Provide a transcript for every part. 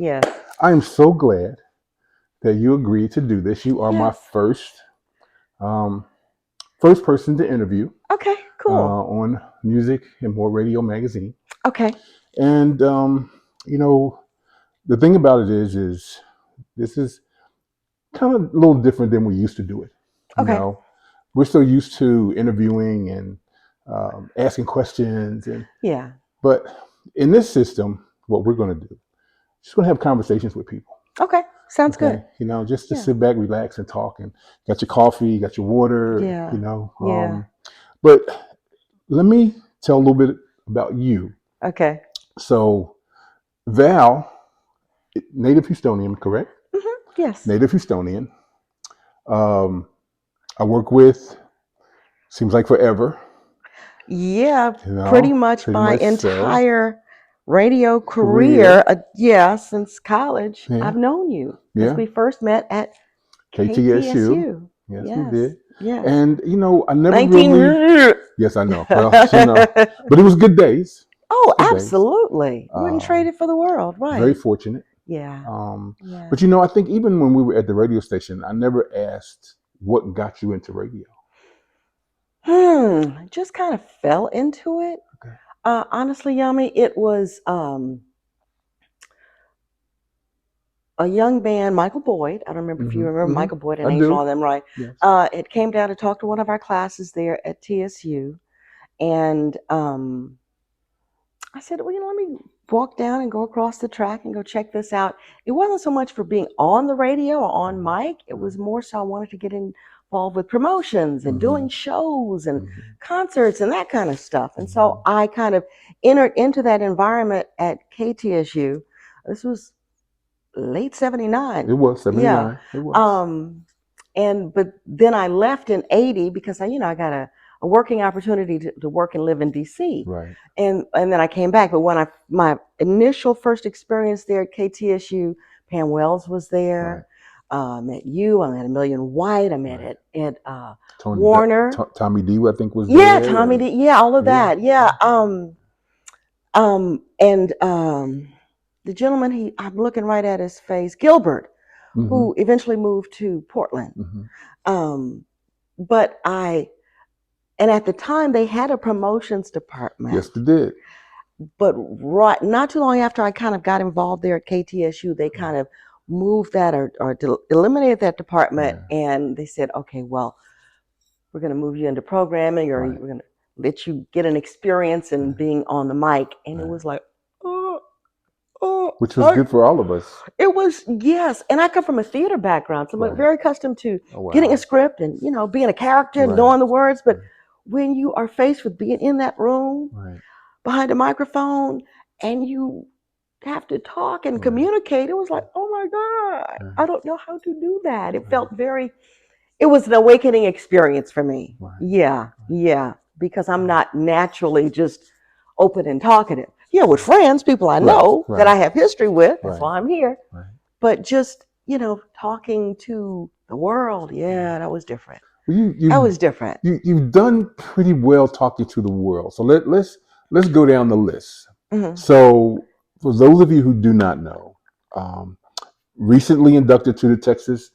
Yes. I am so glad that you agreed to do this. You are my Yes. um, first person to interview Okay, cool. on Music and More Radio magazine. Okay. And you know, the thing about it is this is kind of a little different than we used to do it. You Okay. know, we're so used to interviewing and asking questions, and Yeah. but in this system, what we're going to do, just going to have conversations with people. Okay. Sounds good. Okay, just to Yeah. sit back, relax, and talk, and got your coffee, got your water. Yeah. Yeah. But let me tell a little bit about you. Okay. So, Val, native Houstonian, correct? Yes. Native Houstonian. Um, I work with, seems like forever, Yeah, pretty much pretty my much so. entire radio Career, career, yeah, since college, yeah, I've known you because yeah. we first met at KTSU, KTSU. yes, we Yes. did. Yes. And I never 19. really, yes, I know. Well, but it was good days. Oh, Good days. absolutely. Wouldn't trade Um, it for the world, very right? fortunate. Yeah. Um, Yeah. but I think even when we were at the radio station, I never asked what got you into radio. Just kind of fell into it. Okay. Honestly, Yami, it was a young man, Michael Boyd. I don't remember if you remember Michael Boyd I and Angel, all do. of them, right? Yes. It came down to talk to one of our classes there at TSU. And I said, well, let me walk down and go across the track and go check this out. It wasn't so much for being on the radio or on mic. It was more so I wanted to get involved with promotions and doing shows and concerts and that kind of stuff. And so I kind of entered into that environment at KTSU. This was late 79. It was Yeah. 79. It was. But then I left in 80 because I got a working opportunity to work and live in DC. Right. And then I came back. But when my initial first experience there at KTSU, Pam Wells was there. Met you. I met Amelia White. I met at Warner. Tommy D, I think, was Yeah, there. Tommy D. Yeah, all of that. Yeah. The gentleman, I'm looking right at his face, Gilbert, who eventually moved to Portland. And at the time they had a promotions department. Yes, they did. But not too long after I kind of got involved there at KTSU, they kind of moved that or eliminated that department. And they said, okay, well, we're going to move you into programming, or we're going to let you get an experience in being on the mic. And it was like, which was good for all of us. It was, yes. And I come from a theater background, so I'm very accustomed to getting a script and, being a character and knowing the words. But when you are faced with being in that room behind a microphone and you have to talk and communicate, it was like, oh my God, I don't know how to do that. It felt it was an awakening experience for me. Yeah. Because I'm not naturally just open and talkative. Yeah, with friends, people I know that I have history with. That's why I'm here. But just, talking to the world, that was different. That was different. You've done pretty well talking to the world. So let's go down the list. So for those of you who do not know, recently inducted to the Texas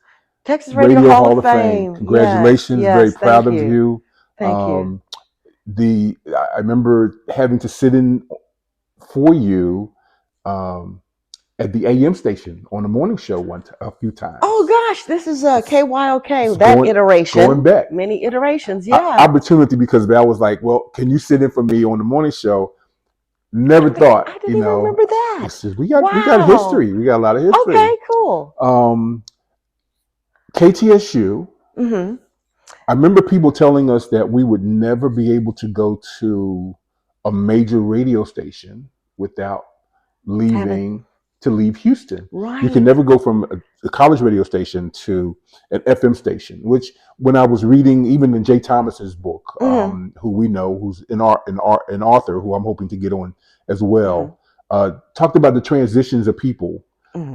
Radio Hall of Fame. Congratulations. Yes, Very proud thank of you. Thank you. I remember having to sit in for you at the AM station on the morning show a few times. Oh gosh, this is KYOK, that iteration. Going back. Many iterations, yeah. Opportunity, because Val was like, well, can you sit in for me on the morning show? Never thought. I didn't even remember that. We got history. We got a lot of history. Okay, cool. KTSU. I remember people telling us that we would never be able to go to a major radio station without leave Houston. Right. You can never go from a college radio station to an FM station, which when I was reading, even in Jay Thomas's book, who we know, who's an author who I'm hoping to get on as well, talked about the transitions of people,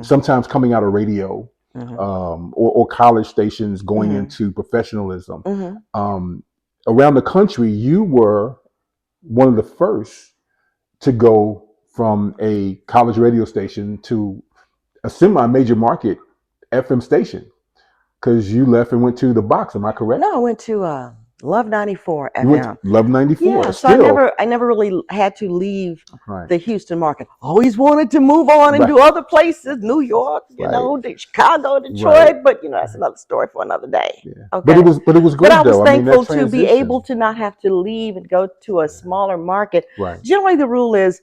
sometimes coming out of radio, or college stations going into professionalism. Around the country, you were one of the first to go from a college radio station to a semi-major market FM station because you left and went to the box. Am I correct? No, I went to Love 94 You went to FM. Love 94. Yeah, so I never really had to leave Right. the Houston market. Always wanted to move on and do other places, New York, Chicago, Detroit, but that's another story for another day. Yeah. Okay. But it was great. But I was though. thankful I mean, to be able to not have to leave and go to a smaller market. Right. Generally, the rule is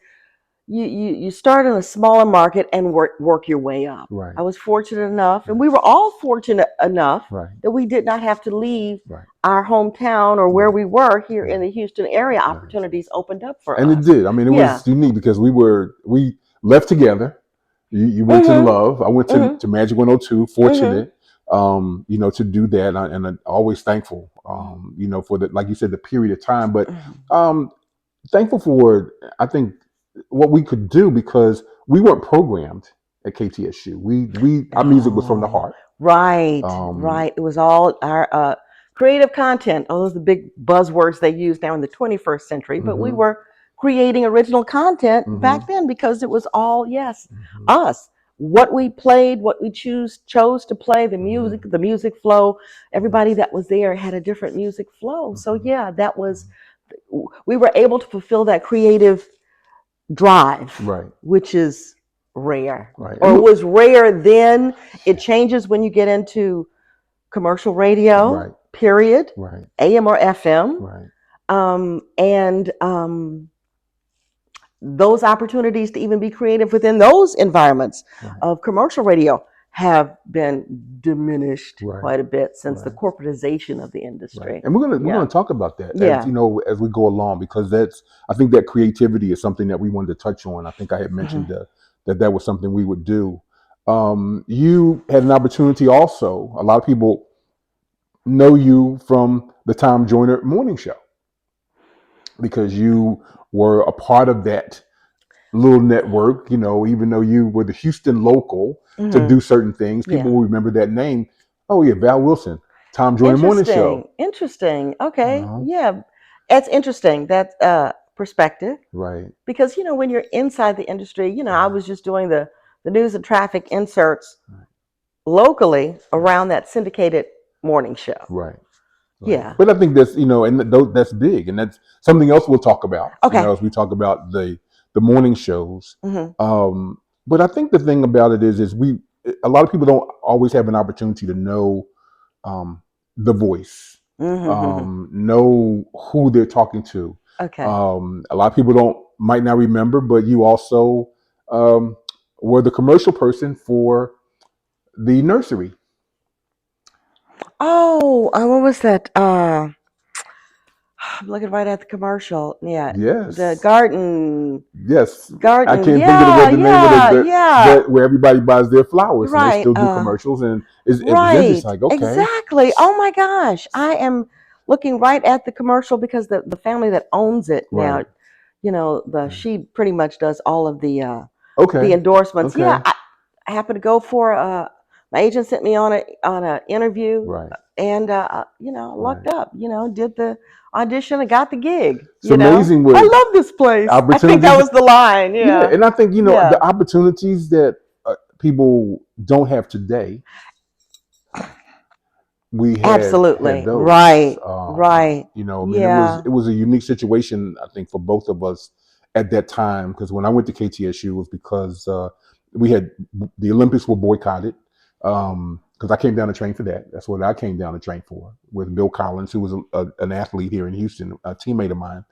you start in a smaller market and work your way up. Right. I was fortunate enough, and we were all fortunate enough Right. that we did not have to leave Right. our hometown or where we were here in the Houston area. Opportunities opened up for us. And it did. I mean, it was unique because we left together. You went to Love. I went to Magic 102. Fortunate, to do that, and I'm always thankful, for the, like you said, the period of time. But thankful for, I think, what we could do because we weren't programmed at KTSU. Our music was from the heart. Right, right. It was all our creative content. Oh, those are the big buzzwords they use now in the 21st century. But we were creating original content back then because it was all us. What we played, what we chose to play, the music flow. Everybody that was there had a different music flow. So that was, we were able to fulfill that creative drive, which is rare, or it was rare then. It changes when you get into commercial radio, period, AM or FM, and those opportunities to even be creative within those environments of commercial radio have been diminished quite a bit since the corporatization of the industry. And we're gonna talk about that as we go along, because I think that creativity is something that we wanted to touch on. I think I had mentioned that was something we would do. You had an opportunity also. A lot of people know you from the Tom Joyner Morning Show because you were a part of that little network, even though you were the Houston local to do certain things, people will remember that name. Oh yeah, Val Wilson, Tom Joyner Morning Show. Interesting. Okay. Yeah. That's interesting. That's perspective. Right. Because, when you're inside the industry, I was just doing the news and traffic inserts locally around that syndicated morning show. Right. Yeah. But I think that's, and that's big, and that's something else we'll talk about. Okay. As we talk about the morning shows. But I think the thing about it is a lot of people don't always have an opportunity to know the voice, know who they're talking to. Okay. A lot of people might not remember, but you also were the commercial person for the nursery. Oh, what was that? I'm looking right at the commercial. Yeah. Yes. The garden. Yes. Garden. I can't think of what the name of it, where everybody buys their flowers. Right. And they still do commercials, and it's just like, okay. Exactly. Oh my gosh. I am looking right at the commercial because the family that owns it now, she pretty much does all of the endorsements. Okay. Yeah. I happened to go for my agent sent me on a interview. Right. And looked up, did the audition and got the gig. It's amazing. I love this place. I think that was the line. Yeah. And I think the opportunities that people don't have today. We had those. Right. Right. It was a unique situation, I think, for both of us at that time, because when I went to KTSU, it was because the Olympics were boycotted. Because I came down to train for that. That's what I came down to train for, with Bill Collins, who was an athlete here in Houston, a teammate of mine,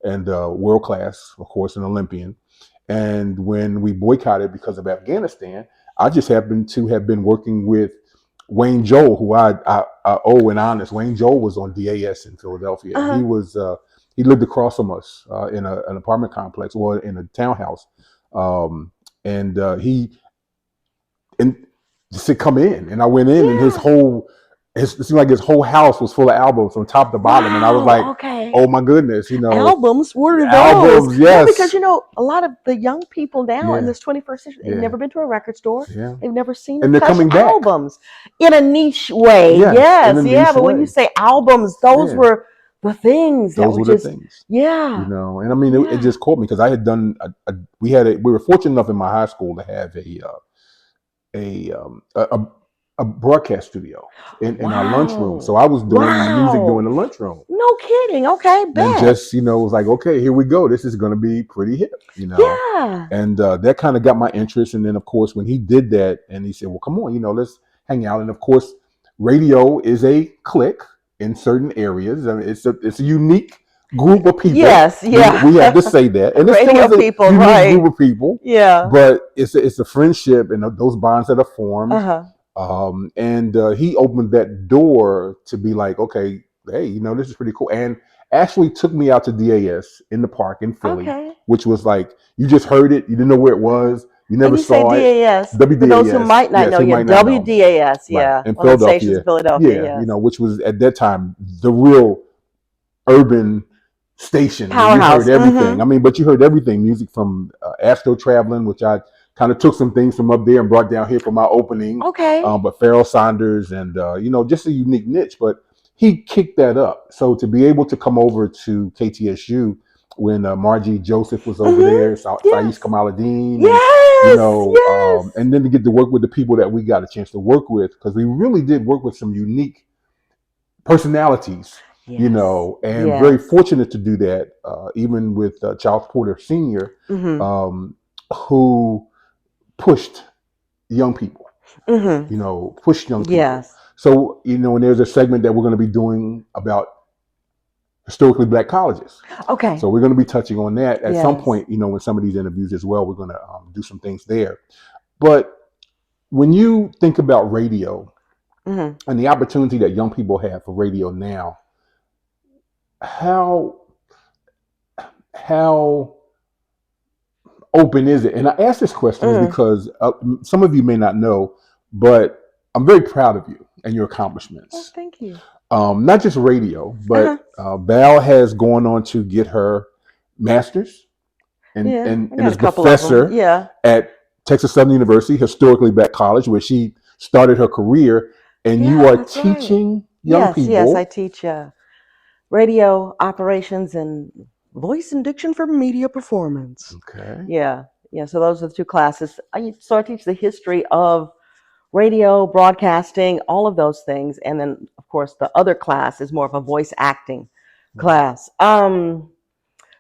and world class, of course, an Olympian. And when we boycotted because of Afghanistan, I just happened to have been working with Wayne Joel, who I owe an honest. Wayne Joel was on DAS in Philadelphia. He lived across from us in an apartment complex, or in a townhouse, and he said, "Come in," and I went in, and it seemed like his whole house was full of albums from top to bottom, and I was like, "Oh my goodness, albums! What are those?" Albums, yes. Because a lot of the young people now in this 21st century, they've never been to a record store. Yeah. They've never seen and they're coming back. Albums in a niche way. Yes, but when you say albums, those were the things. Those were the things. Yeah. And I mean, it just caught me because I had done. We were fortunate enough in my high school to have a um, a, a a broadcast studio in our lunchroom. Wow. So I was doing music during Wow. the lunchroom. No kidding. Okay, And bet. just, it was like, okay, here we go. This is going to be pretty hip. Yeah. And that kind of got my interest. And then, of course, when he did that and he said, well, come on, let's hang out. And of course, radio is a clique in certain areas. I mean, it's a unique group of people. Yes, yeah. We have to say that. And it still Radio is a people, unique right. group of people. Yeah. But it's a friendship and those bonds that are formed. Uh-huh. And he opened that door to be like, okay, hey, this is pretty cool. And actually took me out to DAS in the park in Philly, Okay. which was like, you just heard it, you didn't know where it was, you never And you say saw it. DAS. WDAS. For those who might not know, who yeah, might not know. WDAS, Right. yeah. In Well, the station's Philadelphia. in Philadelphia, Yeah, yes. which was at that time the real urban station. Powerhouse. You heard everything. I mean, but you heard everything. Music from Astro Traveling, which I kind of took some things from up there and brought down here for my opening. Okay. But Pharoah Saunders and, just a unique niche. But he kicked that up. So to be able to come over to KTSU when Margie Joseph was over there, Saiz Kamaluddin, yes. And then to get to work with the people that we got a chance to work with, because we really did work with some unique personalities. Yes. And very fortunate to do that, even with Charles Porter Sr., who pushed young people, pushed young people. Yes. So, and there's a segment that we're going to be doing about historically Black colleges. Okay. So we're going to be touching on that at some point, in some of these interviews as well. We're going to do some things there. But when you think about radio and the opportunity that young people have for radio now, how open is it? And I ask this question because some of you may not know, but I'm very proud of you and your accomplishments. Well, thank you. Not just radio, but Val has gone on to get her master's and is a professor at Texas Southern University, historically Black college, where she started her career. And you are teaching young people. Yes, I teach radio operations and voice and diction for media performance. Okay. Yeah. So those are the two classes. I teach the history of radio, broadcasting, all of those things. And then, of course, the other class is more of a voice acting class.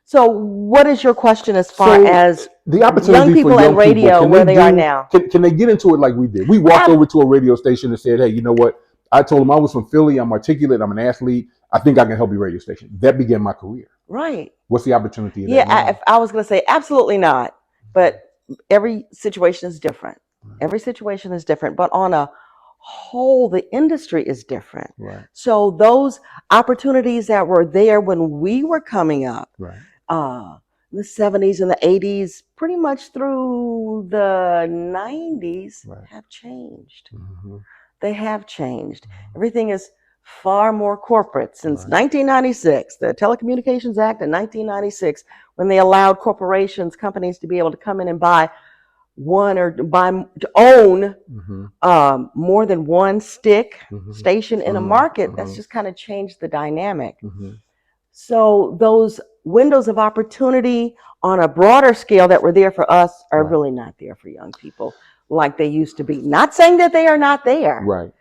So what is your question as far as the opportunity young people for young and radio, people, where they are now? Can they get into it like we did? We walked over to a radio station and said, hey, you know what? I told them I was from Philly. I'm articulate. I'm an athlete. I think I can help your radio station. That began my career. Right. What's the opportunity? If I was going to say absolutely not, but every situation is different. Every situation is different, but on a whole, the industry is different. Right. So those opportunities that were there when we were coming up, right. In the 70s and the 80s, pretty much through the 90s, have changed. They have changed. Everything is far more corporate. Since 1996, the Telecommunications Act in 1996, when they allowed companies to be able to come in and buy to own more than one station in a market, that's just kind of changed the dynamic. So those windows of opportunity on a broader scale that were there for us are really not there for young people like they used to be. Not saying that they are not there. Right.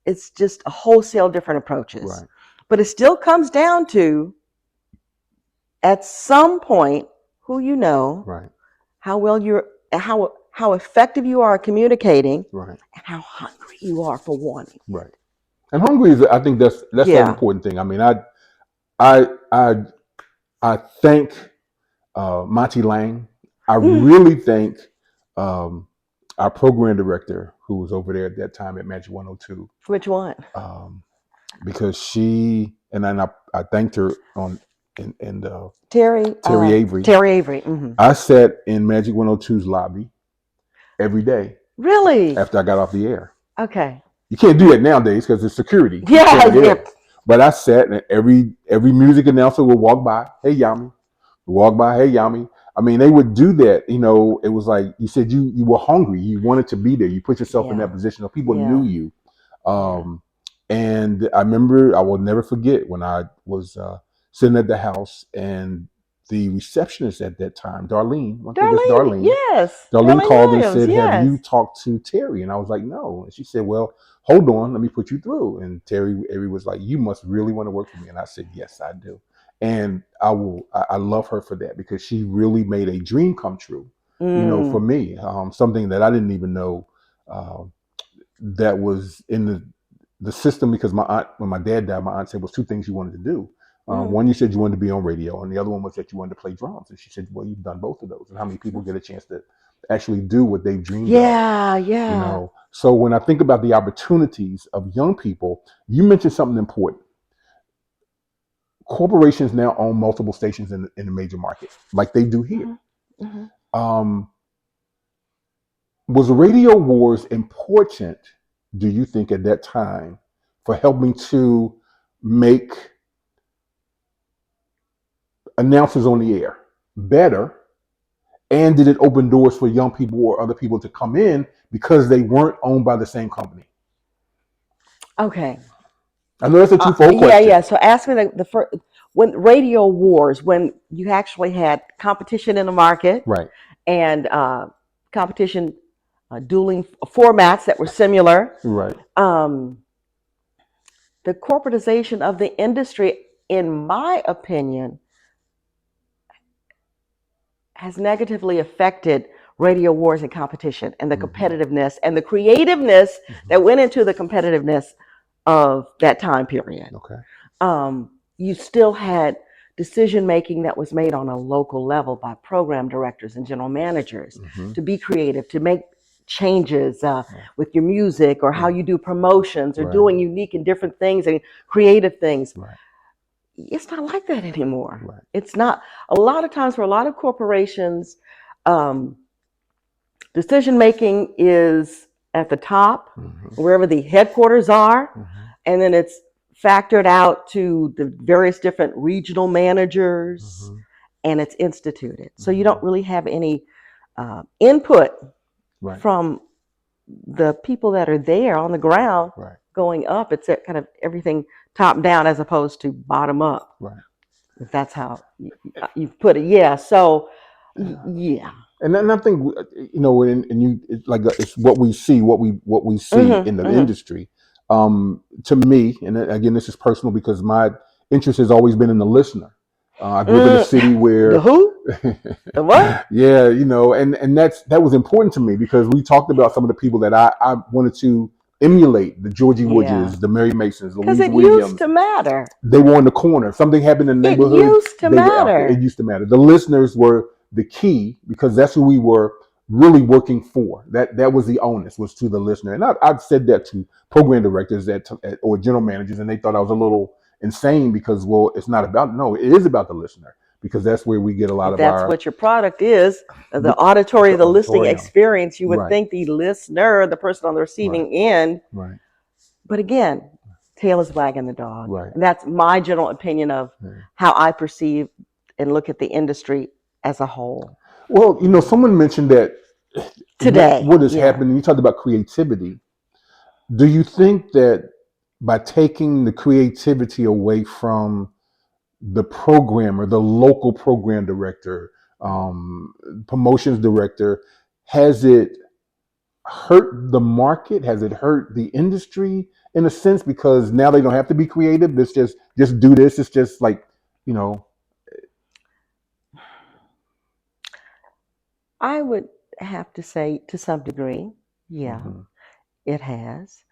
It's just a wholesale different approaches. Right. But it still comes down to, at some point, who you know, how well how effective you are at communicating, and how hungry you are for wanting. Right. And hungry is, I think that's an important thing. I mean, I thank Monty Lang. I really thank our program director who was over there at that time at Magic 102. Which one? Because she and I thanked her on and Terry Avery. Terry Avery. I sat in Magic 102's lobby every day. Really? After I got off the air. Okay. You can't do that nowadays because it's security. Yeah. But I sat and every music announcer would walk by. Hey, YAMI. Walk by. Hey, YAMI. I mean, they would do that. It was like you said you were hungry. You wanted to be there. You put yourself in that position. Or people knew you. And I remember, I will never forget when I was sitting at the house and the receptionist at that time, Darlene, I think it's Darlene, Darlene. yes. Darlene called and Williams, said, "Have yes. you talked to Terry?" And I was like, "No." And she said, "Well, hold on, let me put you through." And Terry was like, "You must really want to work for me." And I said, "Yes, I do." And I will. I love her for that because she really made a dream come true. For me, something that I didn't even know that was in the system, because my aunt, when my dad died, my aunt said was two things you wanted to do. One, you said you wanted to be on radio, and the other one was that you wanted to play drums. And she said, "Well, you've done both of those." And how many people get a chance to actually do what they've dreamed of? Yeah. So when I think about the opportunities of young people, you mentioned something important. Corporations now own multiple stations in the major market, like they do here. Was Radio Wars important, do you think, at that time for helping to make announcers on the air better? And did it open doors for young people or other people to come in because they weren't owned by the same company? Okay. I know that's a twofold question. Yeah. So ask me the first, when Radio Wars, when you actually had competition in the market, Right. And competition, dueling formats that were similar. Right. The corporatization of the industry, in my opinion, has negatively affected Radio Wars and competition and the competitiveness and the creativeness that went into the competitiveness of that time period. Okay. You still had decision making that was made on a local level by program directors and general managers to be creative, to make changes with your music or how you do promotions or doing unique and different things and creative things. It's not like that anymore. It's not. A lot of times for a lot of corporations, decision making is at the top, wherever the headquarters are, and then it's factored out to the various different regional managers, and it's instituted. So you don't really have any input from the people that are there on the ground going up. It's kind of everything top down as opposed to bottom up. If that's how you put it. Yeah. So, yeah. And I think and you, it's like it's what we see, what we see in the industry. To me, and again, this is personal because my interest has always been in the listener. I grew up in a city where the who, the what? Yeah, and that was important to me because we talked about some of the people that I wanted to emulate: the Georgie Woodges, the Mary Masons, Louise Williams. Because it used to matter. They were in the corner. Something happened in the neighborhood. It used to matter. It used to matter. The listeners were the key because that's who we were really working for. That was the onus, was to the listener. And I've said that to program directors or general managers, and they thought I was a little insane because, well, it's not about, no, it is about the listener because that's where we get a lot of that's what your product is, the auditory, the listening experience. You would think the listener, the person on the receiving end. But again, tail is wagging the dog. And that's my general opinion of how I perceive and look at the industry as a whole. Well, someone mentioned that today, what has happened, you talked about creativity. Do you think that by taking the creativity away from the programmer, the local program director, promotions director, has it hurt the market? Has it hurt the industry in a sense? Because now they don't have to be creative. It's just do this. It's just like, I would have to say to some degree, yeah, it has.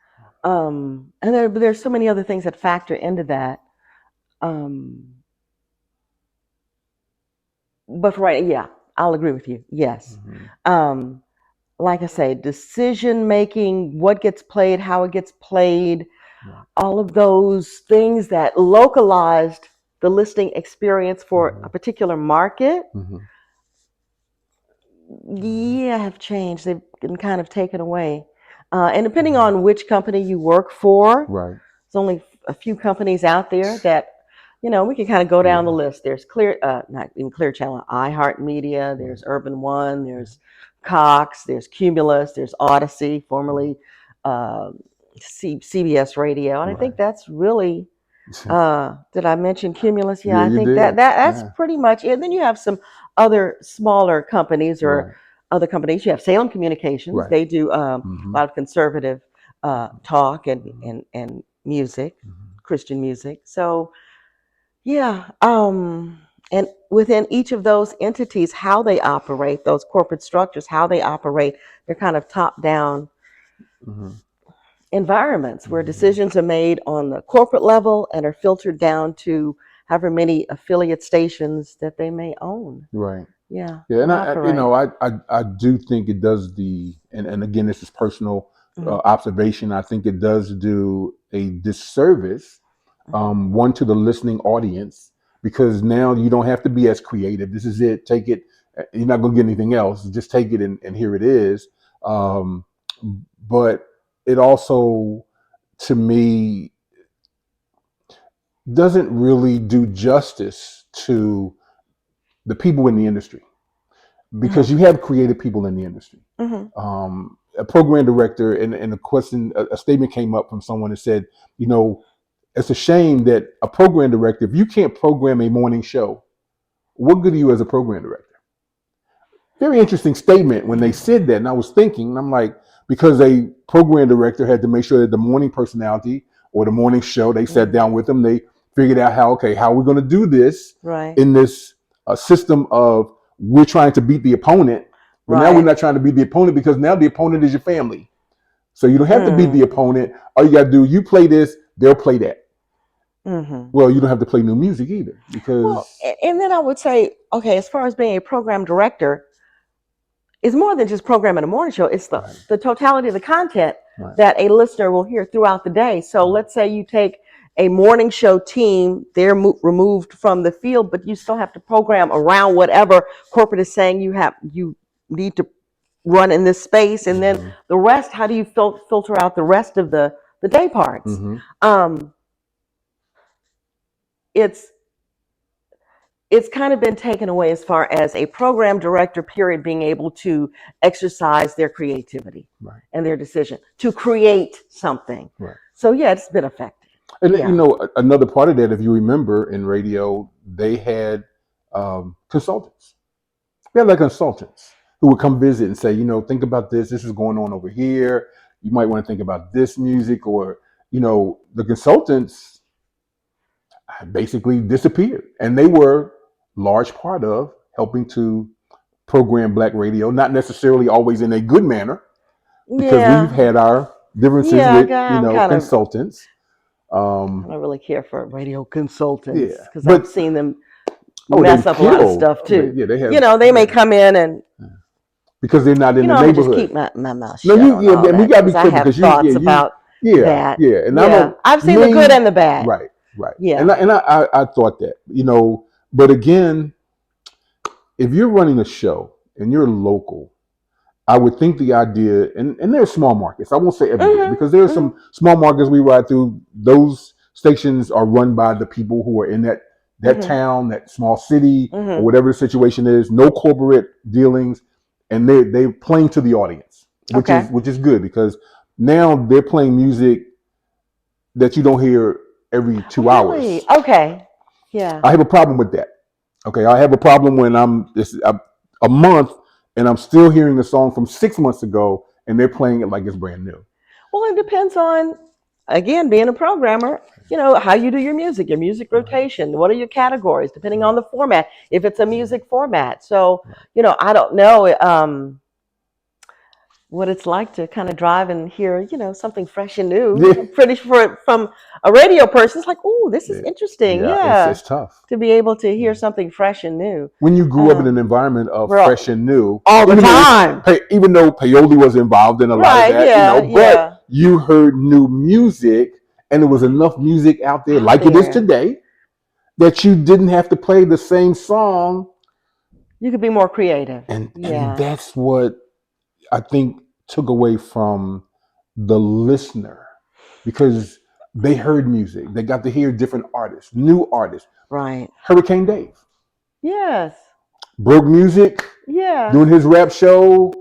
And there's so many other things that factor into that. But yeah, I'll agree with you. Yes. Like I say, decision making, what gets played, how it gets played, all of those things that localized the listening experience for a particular market, have changed. They've been kind of taken away. And depending on which company you work for, there's only a few companies out there that, we can kind of go down the list. There's not even Clear Channel, iHeartMedia, there's Urban One, there's Cox, there's Cumulus, there's Odyssey, formerly CBS Radio. And I think that's really Did I mention Cumulus? Yeah, Yeah, I you think did. that's Yeah. pretty much it. Then you have some other smaller companies or Right. other companies. You have Salem Communications. Right. They do a Mm-hmm. lot of conservative talk and, Mm-hmm. and music, Mm-hmm. Christian music. So yeah, and within each of those entities, how they operate, those corporate structures, how they operate, they're kind of top down Mm-hmm. environments where Mm-hmm. decisions are made on the corporate level and are filtered down to however many affiliate stations that they may own. Right. Yeah, Yeah, and and I you operate. know, I do think it does and again, this is personal Mm-hmm. observation. I think it does do a disservice, one to the listening audience, because now you don't have to be as creative. This is it. Take it. You're not going to get anything else. Just take it, and here it is. Um, but it also, to me, doesn't really do justice to the people in the industry, because Mm-hmm. you have creative people in the industry. Mm-hmm. A program director, and a question, a statement came up from someone that said, you know, it's a shame that a program director, if you can't program a morning show, what good are you as a program director? Very interesting statement when they said that. And I was thinking, I'm like, because a program director had to make sure that the morning personality or the morning show, they sat Mm-hmm. down with them, they figured out how are we going to do this Right. in this system of we're trying to beat the opponent, but now we're Right. not trying to beat the opponent because now the opponent is your family. So you don't have to beat the Mm. opponent. All you got to do, you play this, they'll play that. Mm-hmm. Well, you don't have to play new music either Well, because and then I would say, okay, as far as being a program director, it's more than just programming a morning show. It's right, the totality of the content right, that a listener will hear throughout the day. So right. let's say you take a morning show team, they're removed from the field, but you still have to program around whatever corporate is saying you need to run in this space, and then Mm-hmm. the rest. How do you filter out the rest of the day parts? Mm-hmm. Um, it's it's kind of been taken away as far as a program director period being able to exercise their creativity Right, and their decision to create something. right. So yeah, it's been affected. And you Yeah. know, another part of that, if you remember, in radio, they had consultants. We had like consultants who would come visit and say, you know, think about this. This is going on over here. You might want to think about this music, or you know, the consultants basically disappeared, and they were large part of helping to program black radio, not necessarily always in a good manner, because we've Yeah. had our differences Yeah, with, you I'm know, kind of consultants. I Um, don't really care for radio consultants yeah, because I've but seen them oh, they mess up a lot of kill. stuff Oh, too. yeah, they You have. know, they may Yeah, come in and because they're not in the I'm gonna just neighborhood. keep my mouth No, shut you, on yeah, all and we that gotta be because I careful have because yeah, thoughts about yeah, that. yeah, and I Yeah, don't, I've seen the good me, and the bad. right, right, and Yeah. I thought that, you know, but again, if you're running a show and you're local, I would think the idea, and there are small markets. I won't say everywhere Mhm. because there are Mhm. some small markets we ride through. Those stations are run by the people who are in that Mhm. town, that small city, or Mhm. whatever the situation is. No corporate dealings, and they're playing to the audience, Okay. which is good because now they're playing music that you don't hear every Oh, 2 hours. really? Okay. Yeah. I have a problem with that. Okay, I have a problem when I'm this a month and I'm still hearing the song from 6 months ago and they're playing it like it's brand new. Well, it depends on, again, being a programmer, how you do your music Right, rotation. What are your categories, depending on right, the format, if it's a right, music format. So, right. I don't know what it's like to kind of drive and hear, something fresh and new. Yeah, I'm pretty sure from a radio person, it's like, oh, this is yeah, interesting. yeah. Yeah. It's tough. To be able to hear Yeah. something fresh and new. When you grew up in an Um, environment of we're fresh and new, all the time. even though peyote was involved in a lot of Right. that, you Yeah. know, but Yeah. you heard new music and there was enough music out there, Out like it is there. today, that you didn't have to play the same song, You could be more creative. and Yeah. that's what I think took away from the listener, because they heard music, they got to hear different artists, new artists. Right. Hurricane Dave Yes. broke music Yeah. doing his rap show.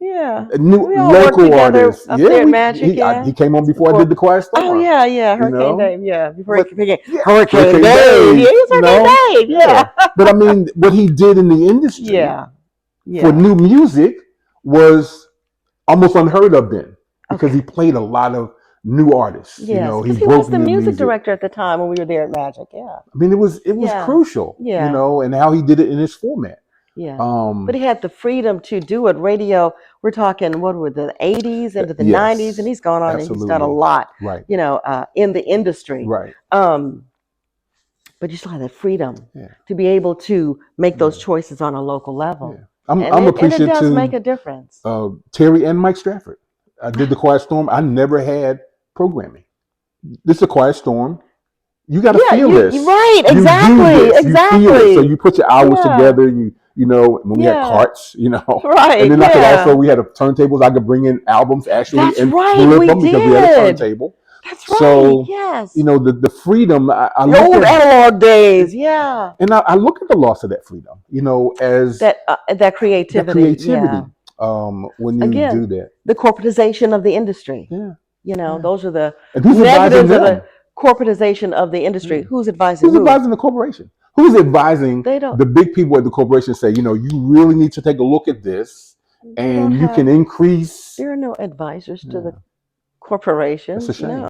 Yeah. New We all worked local together artists. up Yeah, there at Magic, yeah. he came on before I Before, did the Quiet oh Storm. yeah, yeah, You Hurricane know, Dave, yeah. Before but he became yeah, Hurricane Hurricane Dave. Yeah, Dave. he's You Hurricane know, Dave, yeah. yeah. But I mean, what he did in the industry Yeah. for Yeah. new music was almost unheard of then, because he Okay. played a lot of new artists. You Yes, know, he because he was broke the new music music. director at the time when we were there at Magic. Yeah. I mean, it was Yeah. crucial. You Yeah. know, and how he did it in his format. Yeah. But he had the freedom to do it. Radio, we're talking, what were the 80s into the 90s, and Yes, he's gone on and he's done a absolutely. lot, Right. in the industry. Right. But you still have that freedom Yeah. to be able to make those Yeah. choices on a local level. Yeah. And I'm it appreciative does to make a difference. Terry and Mike Strafford. I did the Quiet Storm. I never had programming. This is a Quiet Storm. You got to feel this. Right, You do exactly, this. exactly. You feel it. So you put your hours Yeah. together. You know, when we had Yeah. carts, Right, and then I could yeah. also, we had a turntables. I could bring in albums actually That's and right, flip we them because we had a did. turntable. That's right, So, yes. the freedom, I The look old at, analog days, yeah. and I look at the loss of that freedom, as That creativity, creativity. yeah. When you Again, do that. the corporatization of the industry. Yeah. Those are the And who's advising negatives of them? the corporatization of the industry. Yeah. Who's advising Who's who? advising the corporation? Who's advising They don't. the big people at the corporation? Say, you really need to take a look at this, They don't and you have. can increase. There are no advisors to Yeah. the corporation. That's a shame. No.